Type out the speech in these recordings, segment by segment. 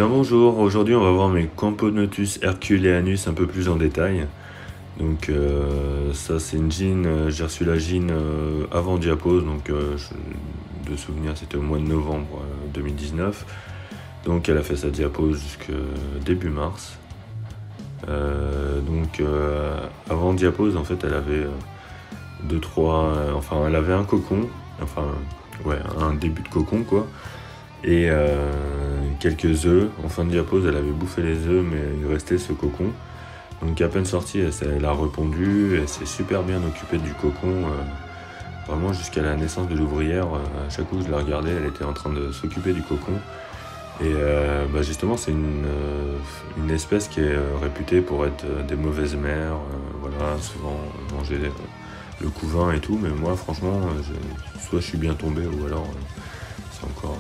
bien bonjour, aujourd'hui on va voir mes Camponotus herculeanus un peu plus en détail. Donc ça c'est une gine, j'ai reçu la gine avant diapose, donc de souvenir c'était au mois de novembre 2019. Donc elle a fait sa diapose jusqu'à début mars. Avant diapose en fait elle avait elle avait un cocon, un début de cocon quoi. Et quelques œufs. En fin de diapose, elle avait bouffé les œufs, mais il restait ce cocon. Donc à peine sortie, elle a répondu, elle s'est super bien occupée du cocon, vraiment jusqu'à la naissance de l'ouvrière. À chaque coup que je la regardais, elle était en train de s'occuper du cocon. Et justement, c'est une espèce qui est réputée pour être des mauvaises mères, souvent manger le couvain et tout. Mais moi, franchement, soit je suis bien tombé, ou alors c'est encore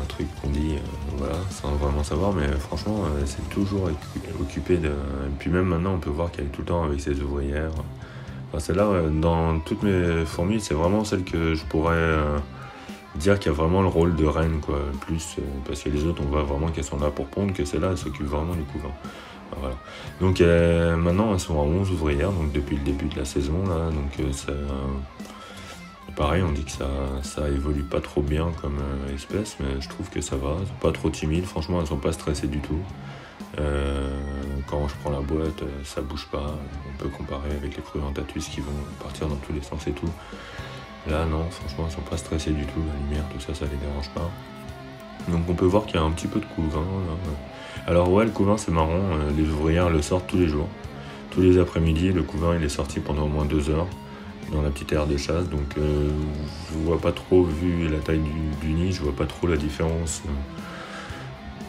un truc qu'on dit, sans vraiment savoir, mais franchement, c'est toujours occupé de... Et puis même maintenant, on peut voir qu'elle est tout le temps avec ses ouvrières. Enfin, celle-là, dans toutes mes fourmis, c'est vraiment celle que je pourrais dire qu'il y a vraiment le rôle de reine, quoi, plus, parce que les autres, on voit vraiment qu'elles sont là pour pondre, que celle-là, elle s'occupe vraiment du couvain. Voilà. Donc maintenant, elles sont à 11 ouvrières, donc depuis le début de la saison, là, donc pareil, on dit que ça évolue pas trop bien comme espèce, mais je trouve que ça va, elles sont pas trop timides, franchement elles sont pas stressées du tout. Quand je prends la boîte, ça bouge pas, on peut comparer avec les Prudentatus qui vont partir dans tous les sens et tout. Là non, franchement elles sont pas stressées du tout, la lumière, tout ça, ça les dérange pas. Donc on peut voir qu'il y a un petit peu de couvain. Là. Alors ouais, le couvain c'est marrant, les ouvrières le sortent tous les jours. Tous les après-midi, le couvain il est sorti pendant au moins 2 heures. Dans la petite aire de chasse, donc je vois pas trop, vu la taille du nid, je vois pas trop la différence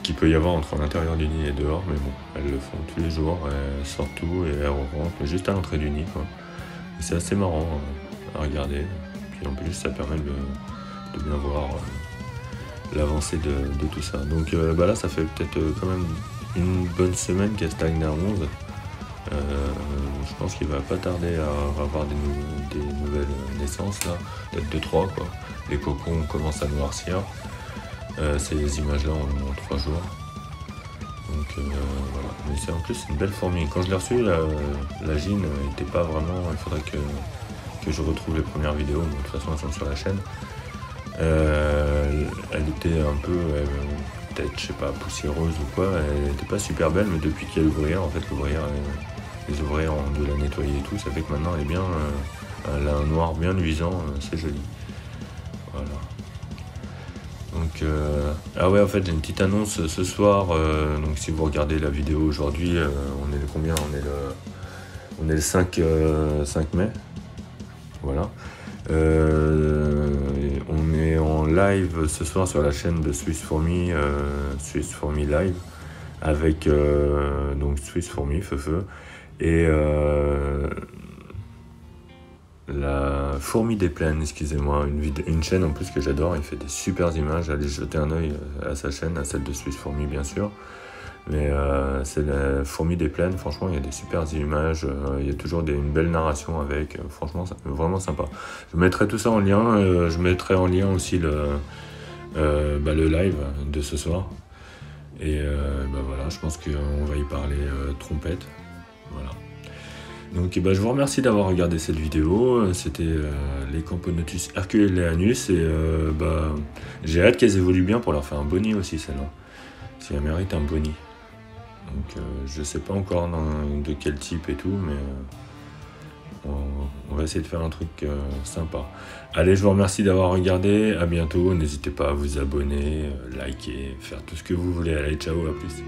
qu'il peut y avoir entre l'intérieur du nid et dehors, mais bon, elles le font tous les jours, elles sortent tout et elles rentrent juste à l'entrée du nid, quoi. Et c'est assez marrant à regarder, puis en plus ça permet de bien voir l'avancée de tout ça. Donc là ça fait peut-être quand même une bonne semaine qu'elle stagne à 11. Je pense qu'il va pas tarder à avoir des nouvelles naissances là, peut-être 2-3 quoi. Les cocons commencent à noircir. Ces images là en 3 jours. Donc voilà. Mais c'est en plus une belle fourmi. Quand je l'ai reçue, la gine n'était pas vraiment. Il faudrait que je retrouve les premières vidéos, mais de toute façon elles sont sur la chaîne. Elle était un peu peut-être je sais pas poussiéreuse ou quoi, elle était pas super belle, mais depuis qu'il y a l'ouvrière, en fait l'ouvrière les ouvrières ont dû la nettoyer et tout, ça fait que maintenant elle est bien, elle a un noir bien luisant, c'est joli. Voilà. Donc ah ouais, en fait j'ai une petite annonce ce soir, donc si vous regardez la vidéo aujourd'hui, on est le combien, on est le 5 mai. Voilà. On est en live ce soir sur la chaîne de Swiss Fourmi, Swiss Fourmi Live, avec donc Swiss Fourmi Feu et la Fourmi des Plaines, excusez-moi, une chaîne en plus que j'adore, il fait des super images, allez jeter un oeil à sa chaîne, à celle de Swiss Fourmi bien sûr. Mais c'est la Fourmi des Plaines, franchement il y a des super images, il y a toujours une belle narration avec, franchement c'est vraiment sympa. Je mettrai tout ça en lien, je mettrai en lien aussi le live de ce soir. Et voilà, je pense qu'on va y parler trompette. Voilà. Donc je vous remercie d'avoir regardé cette vidéo, c'était les Camponotus herculeanus et j'ai hâte qu'elles évoluent bien pour leur faire un boni aussi celle-là, si elle mérite un boni. Donc je sais pas encore de quel type et tout, mais on va essayer de faire un truc sympa. Allez, je vous remercie d'avoir regardé, à bientôt, n'hésitez pas à vous abonner, liker, faire tout ce que vous voulez. Allez, ciao, à plus.